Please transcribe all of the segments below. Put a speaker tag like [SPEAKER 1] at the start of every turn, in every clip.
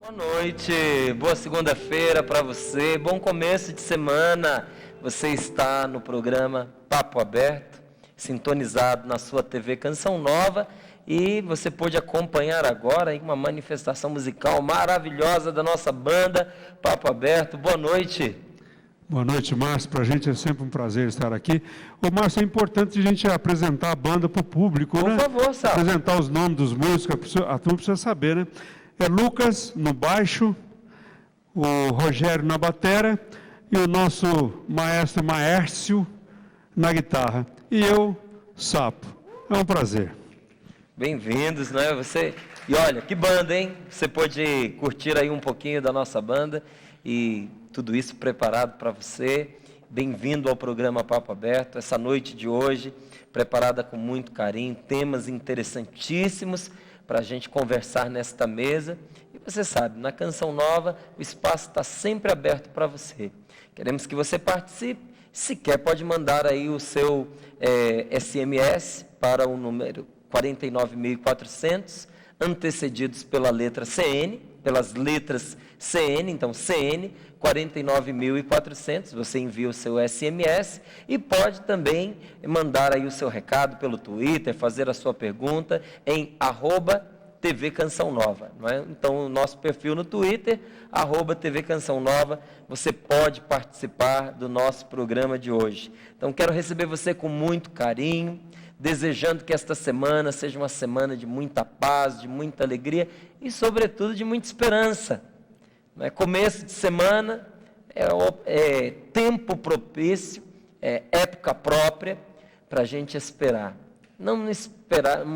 [SPEAKER 1] Boa noite, boa segunda-feira para você, bom começo de semana. Você está no programa Papo Aberto, sintonizado na sua TV Canção Nova, e você pôde acompanhar agora uma manifestação musical maravilhosa da nossa banda Papo Aberto. Boa noite.
[SPEAKER 2] Boa noite, Márcio. Para a gente é sempre um prazer estar aqui. Ô, Márcio, é importante a gente apresentar a banda para o público, né?
[SPEAKER 1] Por favor, Sal.
[SPEAKER 2] Apresentar os nomes dos músicos, a turma precisa saber, né? É Lucas no baixo, o Rogério na batera e o nosso maestro Maércio na guitarra. E eu, Sapo. É um prazer.
[SPEAKER 1] Bem-vindos, né? E olha, que banda, hein? Você pode curtir aí um pouquinho da nossa banda e tudo isso preparado para você. Bem-vindo ao programa Papo Aberto, essa noite de hoje, preparada com muito carinho, temas interessantíssimos para a gente conversar nesta mesa. E você sabe, na Canção Nova, o espaço está sempre aberto para você. Queremos que você participe. Se quer, pode mandar aí o seu SMS para o número 49.400, antecedidos pela letra CN, pelas letras CN, então CN 49.400, você envia o seu SMS e pode também mandar aí o seu recado pelo Twitter, fazer a sua pergunta em @TV Canção Nova, não é? Então o nosso perfil no Twitter, @TV Canção Nova, você pode participar do nosso programa de hoje. Então quero receber você com muito carinho, desejando que esta semana seja uma semana de muita paz, de muita alegria e, sobretudo, de muita esperança. Não é? Começo de semana é tempo propício, é época própria para a gente esperar. Não uma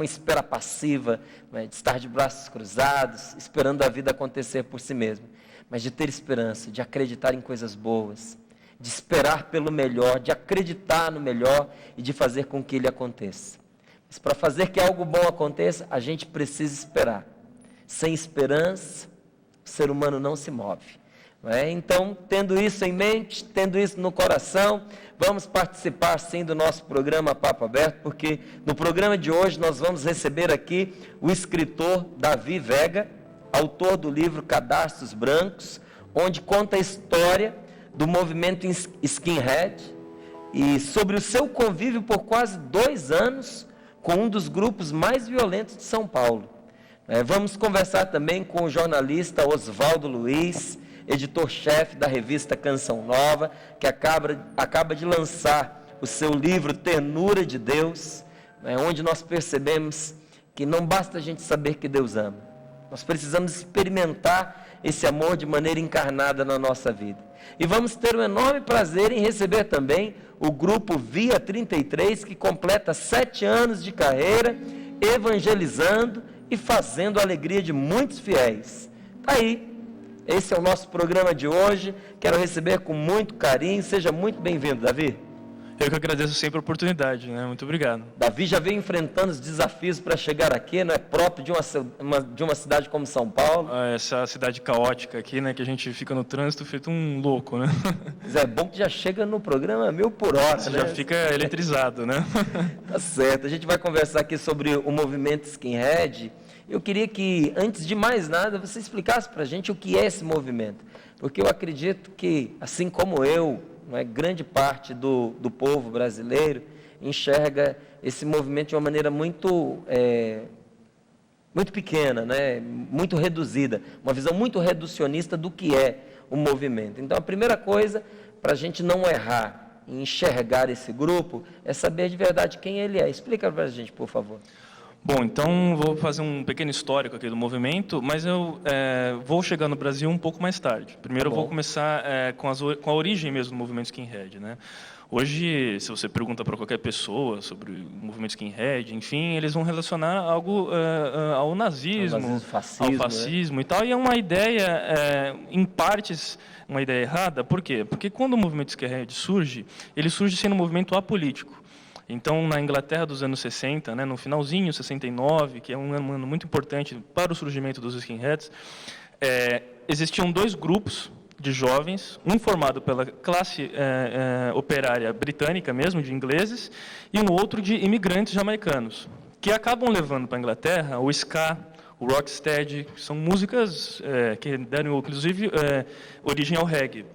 [SPEAKER 1] espera passiva, não é? De estar de braços cruzados, esperando a vida acontecer por si mesmo, mas de ter esperança, de acreditar em coisas boas, de esperar pelo melhor, de acreditar no melhor e de fazer com que ele aconteça. Mas para fazer que algo bom aconteça, a gente precisa esperar. Sem esperança, o ser humano não se move. Não é? Então, tendo isso em mente, tendo isso no coração, vamos participar sim do nosso programa Papo Aberto, porque no programa de hoje nós vamos receber aqui o escritor Davi Vega, autor do livro Cadastros Brancos, onde conta a história do movimento Skinhead e sobre o seu convívio por quase 2 anos com um dos grupos mais violentos de São Paulo. Vamos conversar também com o jornalista Oswaldo Luiz, editor-chefe da revista Canção Nova, que acaba de lançar o seu livro Ternura de Deus, onde nós percebemos que não basta a gente saber que Deus ama, nós precisamos experimentar esse amor de maneira encarnada na nossa vida. E vamos ter um enorme prazer em receber também o grupo Via 33, que completa 7 anos de carreira, evangelizando e fazendo a alegria de muitos fiéis. Aí, esse é o nosso programa de hoje. Quero receber com muito carinho. Seja muito bem-vindo, Davi.
[SPEAKER 3] Eu que agradeço sempre a oportunidade, né? Muito obrigado.
[SPEAKER 1] Davi já veio enfrentando os desafios para chegar aqui, não é próprio de uma cidade como São Paulo.
[SPEAKER 3] Essa cidade caótica aqui, né? Que a gente fica no trânsito feito um louco, né?
[SPEAKER 1] Mas é bom que já chega no programa 1000 por hora,
[SPEAKER 3] Você
[SPEAKER 1] né?
[SPEAKER 3] já fica eletrizado, né?
[SPEAKER 1] Tá certo. A gente vai conversar aqui sobre o movimento Skinhead. Eu queria que, antes de mais nada, você explicasse para a gente o que é esse movimento. Porque eu acredito que, assim como eu, não é, grande parte do povo brasileiro enxerga esse movimento de uma maneira muito pequena, né? Muito reduzida, uma visão muito reducionista do que é o movimento. Então, a primeira coisa, para a gente não errar em enxergar esse grupo, é saber de verdade quem ele é. Explica para a gente, por favor.
[SPEAKER 3] Bom, então vou fazer um pequeno histórico aqui do movimento, mas eu vou chegar no Brasil um pouco mais tarde. Primeiro eu vou começar com a origem mesmo do movimento Skinhead, né? Hoje, se você pergunta para qualquer pessoa sobre o movimento Skinhead, enfim, eles vão relacionar algo ao nazismo, ao fascismo, né? E tal, e é uma ideia, em partes, uma ideia errada. Por quê? Porque quando o movimento Skinhead surge, ele surge sendo um movimento apolítico. Então, na Inglaterra dos anos 60, né, no finalzinho, 69, que é um ano muito importante para o surgimento dos skinheads, existiam 2 grupos de jovens, um formado pela classe operária britânica mesmo, de ingleses, e um outro de imigrantes jamaicanos, que acabam levando para a Inglaterra o ska, o rocksteady, são músicas que deram, inclusive, origem ao reggae.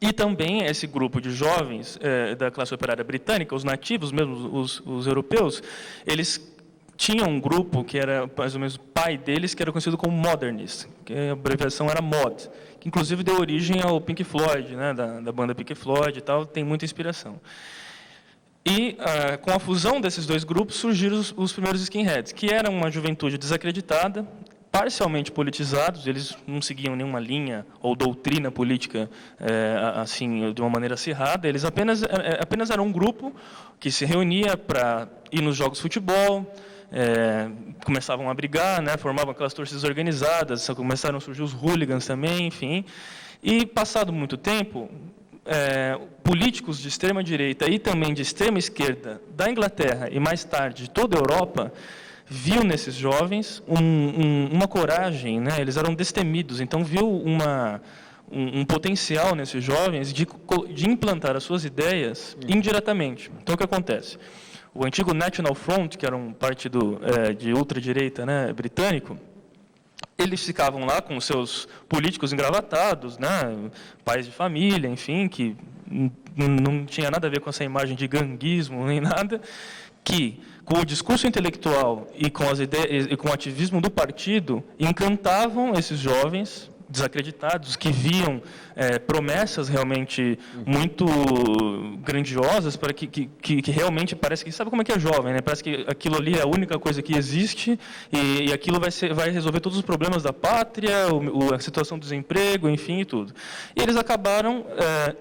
[SPEAKER 3] E também esse grupo de jovens da classe operária britânica, os nativos, mesmo os europeus, eles tinham um grupo que era mais ou menos o pai deles, que era conhecido como Modernists, que a abreviação era MOD, que inclusive deu origem ao Pink Floyd, né, da banda Pink Floyd e tal, tem muita inspiração. E, com a fusão desses dois grupos, surgiram os primeiros skinheads, que eram uma juventude desacreditada, parcialmente politizados, eles não seguiam nenhuma linha ou doutrina política assim de uma maneira acirrada, eles apenas eram um grupo que se reunia para ir nos jogos de futebol, começavam a brigar, né, formavam aquelas torcidas organizadas, começaram a surgir os hooligans também, enfim. E, passado muito tempo, políticos de extrema-direita e também de extrema-esquerda da Inglaterra e, mais tarde, de toda a Europa, viu nesses jovens uma coragem, né? Eles eram destemidos, então viu um potencial nesses jovens de implantar as suas ideias indiretamente. Então, o que acontece? O antigo National Front, que era um partido de ultradireita, né, britânico, eles ficavam lá com seus políticos engravatados, né, pais de família, enfim, que não tinha nada a ver com essa imagem de ganguismo nem nada, que, com o discurso intelectual e com as ideias e com o ativismo do partido, encantavam esses jovens desacreditados, que viam promessas realmente muito grandiosas, para que realmente parece que... Sabe como é que é jovem, né? Parece que aquilo ali é a única coisa que existe e aquilo vai resolver todos os problemas da pátria, a situação do desemprego, enfim, e tudo. E eles acabaram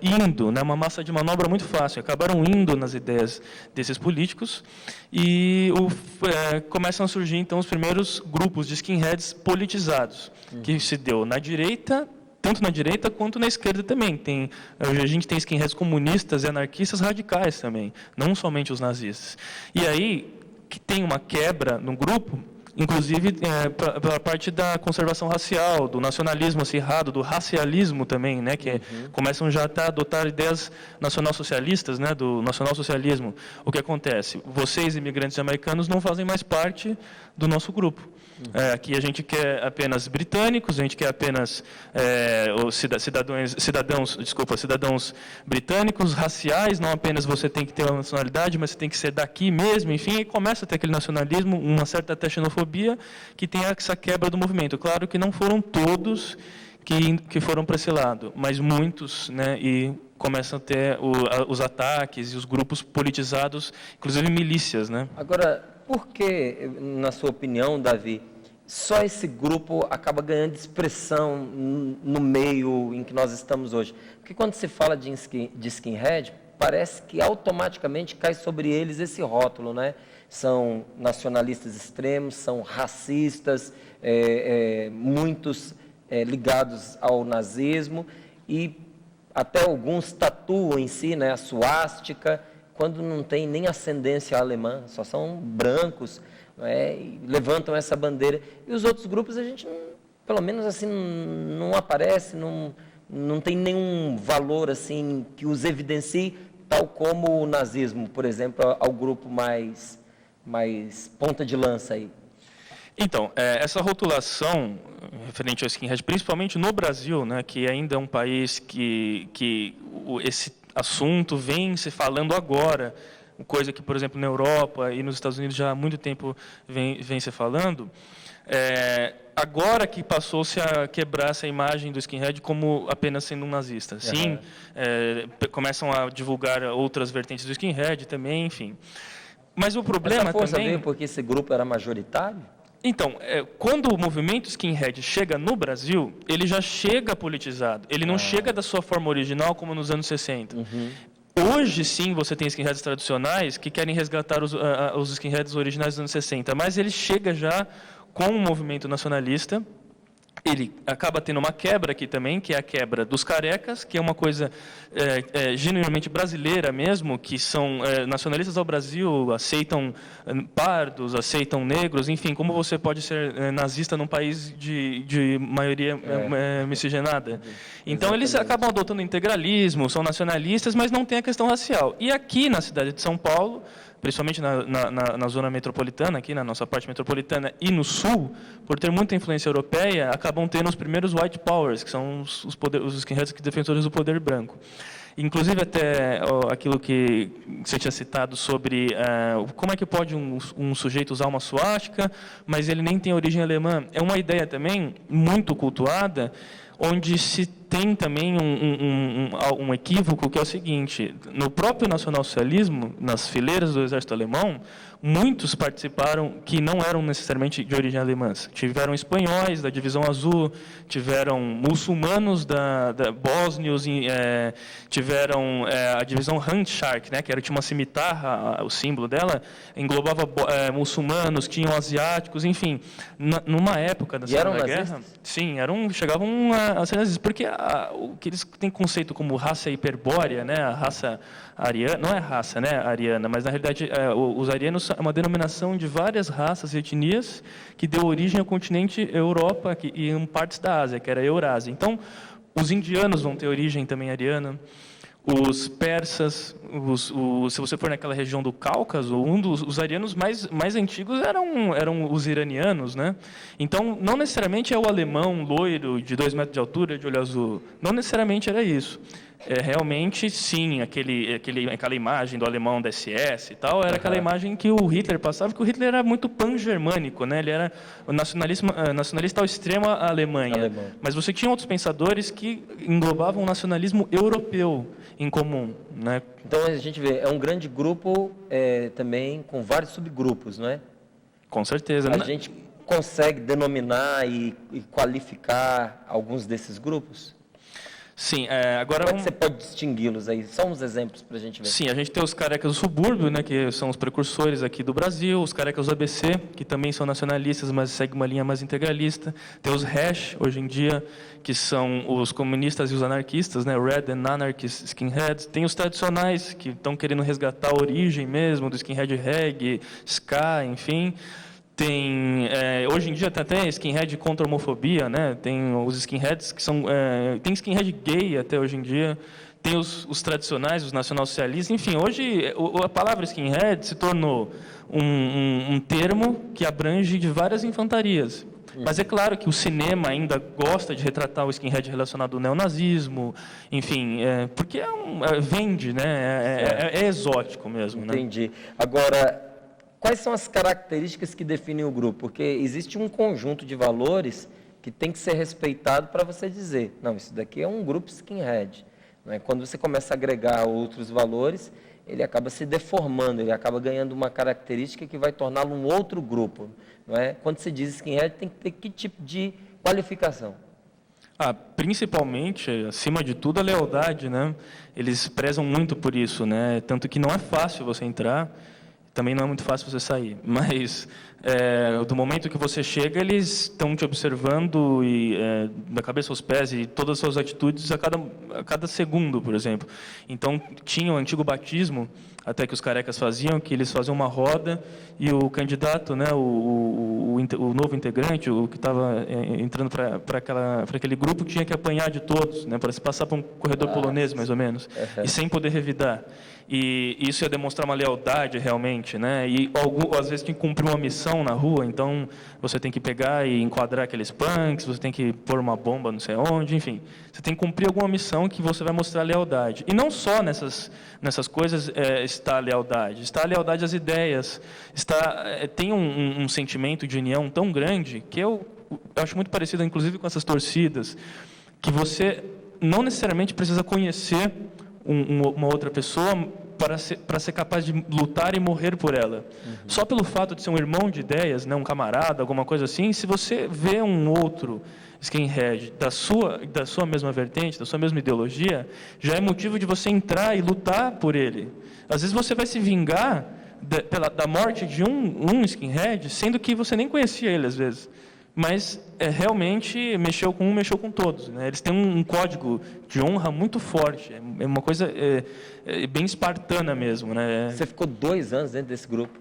[SPEAKER 3] indo, né, uma massa de manobra muito fácil, acabaram indo nas ideias desses políticos e começam a surgir, então, os primeiros grupos de skinheads politizados, que se deu na direita, tanto na direita quanto na esquerda também. A gente tem skinheads comunistas e anarquistas radicais também, não somente os nazistas. E aí, que tem uma quebra no grupo, inclusive pela parte da conservação racial, do nacionalismo acirrado, do racialismo também, né, que começam já a adotar ideias nacionalsocialistas, né, do nacionalsocialismo. O que acontece? Vocês, imigrantes americanos, não fazem mais parte do nosso grupo. Aqui a gente quer apenas britânicos, a gente quer apenas cidadãos britânicos, raciais, não apenas você tem que ter uma nacionalidade, mas você tem que ser daqui mesmo, enfim, e começa a ter aquele nacionalismo, uma certa até xenofobia, que tem essa quebra do movimento. Claro que não foram todos que foram para esse lado, mas muitos, né, e começam a ter os ataques e os grupos politizados, inclusive milícias, né?
[SPEAKER 1] Agora, por que, na sua opinião, Davi, só esse grupo acaba ganhando expressão no meio em que nós estamos hoje? Porque quando se fala de skinhead, parece que automaticamente cai sobre eles esse rótulo, né? São nacionalistas extremos, são racistas, muitos ligados ao nazismo, e até alguns tatuam em si, né, a suástica, quando não tem nem ascendência alemã, só são brancos, e levantam essa bandeira. E os outros grupos, a gente, pelo menos assim, não aparece, não tem nenhum valor assim que os evidencie, tal como o nazismo, por exemplo, ao grupo mais ponta de lança aí.
[SPEAKER 3] Então, essa rotulação referente ao skinhead, principalmente no Brasil, né, que ainda é um país que esse assunto vem se falando agora, coisa que, por exemplo, na Europa e nos Estados Unidos já há muito tempo vem se falando, agora que passou-se a quebrar essa imagem do skinhead como apenas sendo um nazista. Sim, começam a divulgar outras vertentes do skinhead também, enfim. Mas o problema
[SPEAKER 1] essa força
[SPEAKER 3] também...
[SPEAKER 1] veio porque esse grupo era majoritário?
[SPEAKER 3] Então, quando o movimento skinhead chega no Brasil, ele já chega politizado. Ele não chega da sua forma original como nos anos 60. Hoje, sim, você tem skinheads tradicionais que querem resgatar os skinheads originais dos anos 60, mas ele chega já com um movimento nacionalista. Ele acaba tendo uma quebra aqui também, que é a quebra dos carecas, que é uma coisa genuinamente brasileira mesmo, que são nacionalistas ao Brasil, aceitam pardos, aceitam negros, enfim, como você pode ser nazista num país de maioria miscigenada? Então, eles acabam adotando integralismo, são nacionalistas, mas não tem a questão racial. E aqui, na cidade de São Paulo, principalmente na zona metropolitana, aqui na nossa parte metropolitana e no sul, por ter muita influência europeia, acabam tendo os primeiros white powers, que são os skinheads defensores do poder branco. Inclusive, até aquilo que você tinha citado sobre como é que pode um sujeito usar uma suástica, mas ele nem tem origem alemã. É uma ideia também muito cultuada, onde se tem também um equívoco, que é o seguinte: no próprio nacionalsocialismo, nas fileiras do exército alemão, muitos participaram que não eram necessariamente de origem alemã. Tiveram espanhóis da Divisão Azul, tiveram muçulmanos da bósnios, tiveram a Divisão Handschar, né, que tinha uma cimitarra, o símbolo dela, englobava muçulmanos, tinham asiáticos, enfim. Numa época da Segunda Guerra, sim, chegavam a ser nazistas, porque o que eles têm conceito como raça hiperbórea, né, a raça ariana, não é raça, né, ariana, mas na realidade os arianos é uma denominação de várias raças e etnias que deu origem ao continente Europa e em partes da Ásia, que era a Eurásia. Então, os indianos vão ter origem também ariana. Os persas, se você for naquela região do Cáucaso, os arianos mais antigos eram os iranianos, né? Então, não necessariamente é o alemão loiro, de 2 metros de altura, de olho azul. Não necessariamente era isso. Realmente, sim, aquela imagem do alemão da SS e tal, era aquela imagem que o Hitler passava, porque o Hitler era muito pan-germânico, né? Ele era o nacionalista ao extremo à Alemanha. Mas você tinha outros pensadores que englobavam o nacionalismo europeu em comum, né?
[SPEAKER 1] Então, a gente vê, é um grande grupo também com vários subgrupos, não é?
[SPEAKER 3] Com certeza.
[SPEAKER 1] A gente consegue denominar e qualificar alguns desses grupos?
[SPEAKER 3] Sim, agora...
[SPEAKER 1] Como é que você pode distingui-los aí? Só uns exemplos para a gente ver.
[SPEAKER 3] Sim, a gente tem os carecas do subúrbio, né, que são os precursores aqui do Brasil, os carecas do ABC, que também são nacionalistas, mas seguem uma linha mais integralista. Tem os hash, hoje em dia, que são os comunistas e os anarquistas, né, Red and Anarchist Skinheads. Tem os tradicionais, que estão querendo resgatar a origem mesmo do skinhead reggae, ska, enfim. Tem, hoje em dia tem até skinhead contra a homofobia, né? Tem os skinheads que são... tem skinhead gay até hoje em dia. Tem os tradicionais, os nacionalsocialistas. Enfim, hoje a palavra skinhead se tornou um termo que abrange de várias infantarias. Mas é claro que o cinema ainda gosta de retratar o skinhead relacionado ao neonazismo, enfim, porque vende, né? É exótico mesmo.
[SPEAKER 1] Entendi. Né? Agora... Quais são as características que definem o grupo? Porque existe um conjunto de valores que tem que ser respeitado para você dizer, não, isso daqui é um grupo skinhead. Não é? Quando você começa a agregar outros valores, ele acaba se deformando, ele acaba ganhando uma característica que vai torná-lo um outro grupo. Não é? Quando se diz skinhead, tem que ter que tipo de qualificação?
[SPEAKER 3] Principalmente, acima de tudo, a lealdade, né? Eles prezam muito por isso, né? Tanto que não é fácil você entrar. Também não é muito fácil você sair, mas do momento que você chega, eles estão te observando da cabeça aos pés e todas as suas atitudes a cada segundo, por exemplo. Então, tinha o antigo batismo, até que os carecas faziam, que eles faziam uma roda e o candidato, né, o novo integrante, o que estava entrando para aquele grupo, tinha que apanhar de todos, né, para se passar por um corredor polonês, mais ou menos, e sem poder revidar. E isso ia demonstrar uma lealdade realmente, né? E às vezes tem que cumprir uma missão na rua, então você tem que pegar e enquadrar aqueles punks, você tem que pôr uma bomba não sei onde, enfim. Você tem que cumprir alguma missão que você vai mostrar lealdade. E não só nessas coisas está a lealdade às ideias, tem um sentimento de união tão grande que eu acho muito parecido, inclusive, com essas torcidas, que você não necessariamente precisa conhecer uma outra pessoa para ser capaz de lutar e morrer por ela. Só pelo fato de ser um irmão de ideias, né, um camarada, alguma coisa assim, se você vê um outro skinhead da sua mesma vertente, da sua mesma ideologia, já é motivo de você entrar e lutar por ele. Às vezes você vai se vingar da morte de um skinhead, sendo que você nem conhecia ele, às vezes. Mas realmente mexeu com todos, né? Eles têm um código de honra muito forte, é uma coisa bem espartana mesmo, né?
[SPEAKER 1] Você ficou 2 anos dentro desse grupo?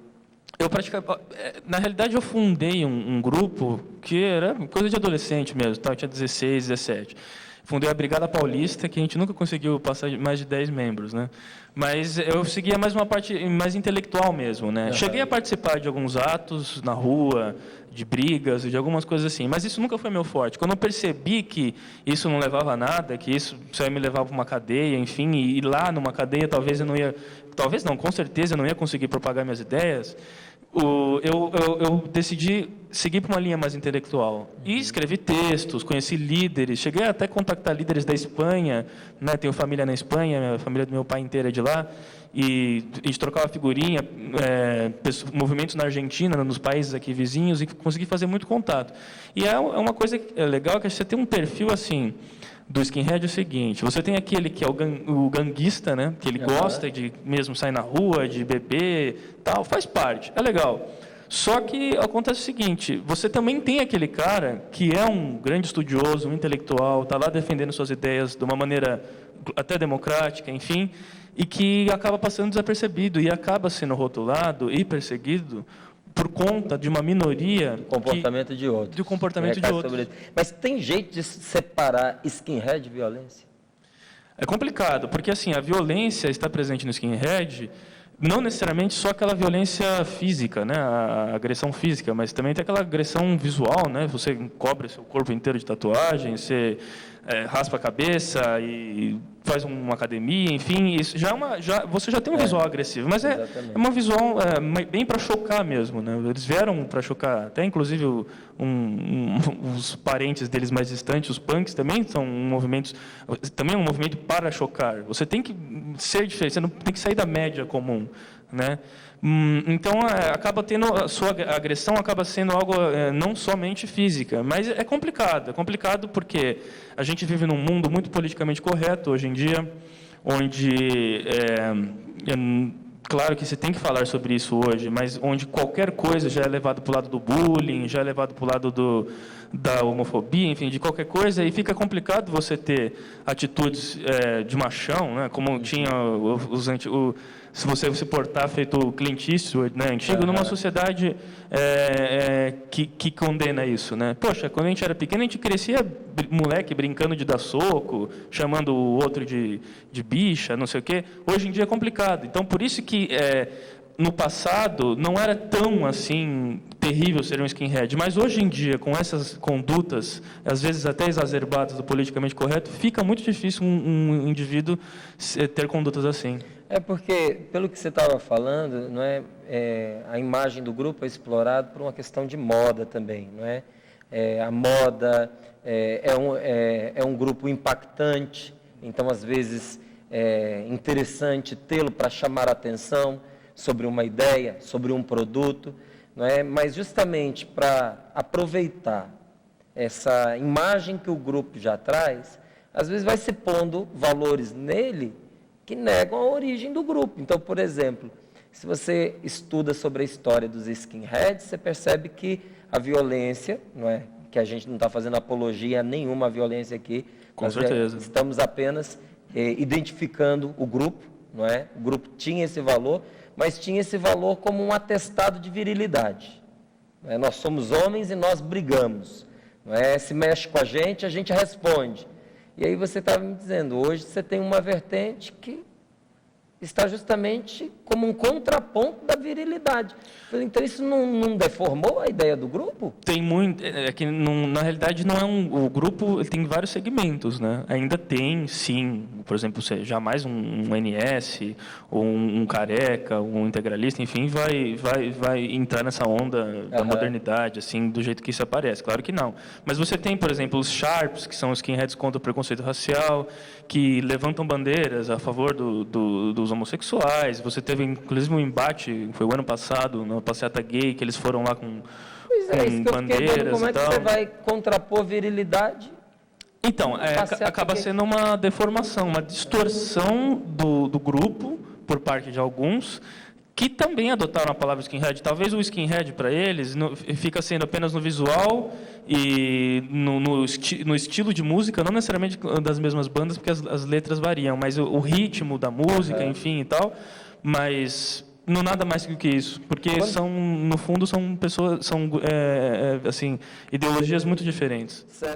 [SPEAKER 3] Eu praticamente, na realidade, eu fundei um grupo que era coisa de adolescente mesmo, tá? Eu tinha 16, 17. fundei a Brigada Paulista, que a gente nunca conseguiu passar de mais de 10 membros, né? Mas eu seguia mais uma parte mais intelectual mesmo, né? Cheguei a participar de alguns atos na rua, de brigas, de algumas coisas assim, mas isso nunca foi meu forte. Quando eu percebi que isso não levava a nada, que isso só ia me levar para uma cadeia, enfim, e lá numa cadeia talvez eu não ia, talvez não, com certeza eu não ia conseguir propagar minhas ideias, eu decidi seguir para uma linha mais intelectual. E escrevi textos, conheci líderes, cheguei até a contactar líderes da Espanha, né? Tenho família na Espanha, a família do meu pai inteira é de lá, e a gente trocava figurinha, movimentos na Argentina, nos países aqui vizinhos, e consegui fazer muito contato. E é uma coisa legal, que você tem um perfil assim, do skinhead é o seguinte: você tem aquele que é o ganguista, né? Que ele gosta de mesmo sair na rua, de beber, tal, faz parte, é legal. Só que acontece o seguinte: você também tem aquele cara que é um grande estudioso, um intelectual, está lá defendendo suas ideias de uma maneira até democrática, enfim, e que acaba passando desapercebido e acaba sendo rotulado e perseguido por conta de uma minoria...
[SPEAKER 1] comportamento de outros.
[SPEAKER 3] Do comportamento de outros.
[SPEAKER 1] Mas tem jeito de separar skinhead de violência?
[SPEAKER 3] É complicado, porque assim, a violência está presente no skinhead, não necessariamente só aquela violência física, né, a agressão física, mas também tem aquela agressão visual, né, você cobre seu corpo inteiro de tatuagem, você raspa a cabeça e faz uma academia, enfim, isso você já tem um visual agressivo, mas é uma visual bem para chocar mesmo, né? Eles vieram para chocar, até inclusive os parentes deles mais distantes, os punks também são movimentos, também é um movimento para chocar. Você tem que ser diferente, você não tem que sair da média comum, né? Então acaba tendo a sua agressão acaba sendo algo não somente física, mas é complicado porque a gente vive num mundo muito politicamente correto hoje em dia, onde claro que você tem que falar sobre isso hoje, mas onde qualquer coisa já é levado para o lado do bullying, já é levado para o lado da homofobia, enfim, de qualquer coisa, e fica complicado você ter atitudes de machão, né, como tinha se você se portar feito o Clint Eastwood, né, antigo, numa sociedade que condena isso, né? Poxa, quando a gente era pequeno, a gente crescia moleque brincando de dar soco, chamando o outro de bicha, não sei o quê. Hoje em dia é complicado. Então, por isso que no passado não era tão assim terrível ser um skinhead, mas hoje em dia, com essas condutas, às vezes até exacerbadas do politicamente correto, fica muito difícil um indivíduo ter condutas assim.
[SPEAKER 1] É porque, pelo que você estava falando, não a imagem do grupo é explorada por uma questão de moda também, não é? A moda é um grupo impactante, então às vezes é interessante tê-lo para chamar a atenção sobre uma ideia, sobre um produto, não é? Mas justamente para aproveitar essa imagem que o grupo já traz, às vezes vai se pondo valores nele que negam a origem do grupo. Então, por exemplo, se você estuda sobre a história dos skinheads, você percebe que a violência, não é? Que a gente não está fazendo apologia a nenhuma violência aqui.
[SPEAKER 3] Com certeza.
[SPEAKER 1] Estamos apenas identificando o grupo, não é? O grupo tinha esse valor, mas tinha esse valor como um atestado de virilidade. Não é? Nós somos homens e nós brigamos. Não é? Se mexe com a gente responde. E aí você estava me dizendo, hoje você tem uma vertente que está justamente como um contraponto da virilidade. Então isso não deformou a ideia do grupo?
[SPEAKER 3] Tem muito, que na realidade não é o grupo tem vários segmentos, né? Ainda tem, sim, por exemplo, jamais um NS, ou um careca, um integralista, enfim, vai entrar nessa onda da modernidade, assim, do jeito que isso aparece. Claro que não. Mas você tem, por exemplo, os Sharps, que são os skinheads contra o preconceito racial, que levantam bandeiras a favor dos homossexuais. Você teve, inclusive, um embate, foi o ano passado, na passeata gay, que eles foram lá com bandeiras
[SPEAKER 1] como é que
[SPEAKER 3] e tal.
[SPEAKER 1] você vai contrapor virilidade?
[SPEAKER 3] Então, acaba sendo uma deformação, uma distorção do grupo, por parte de alguns, que também adotaram a palavra skinhead. Talvez o skinhead, para eles, fica sendo apenas no visual e no estilo de música, não necessariamente das mesmas bandas, porque as letras variam, mas o ritmo da música, enfim, e tal, mas não nada mais do que isso, porque no fundo, são pessoas, assim, ideologias muito diferentes.
[SPEAKER 1] Certo.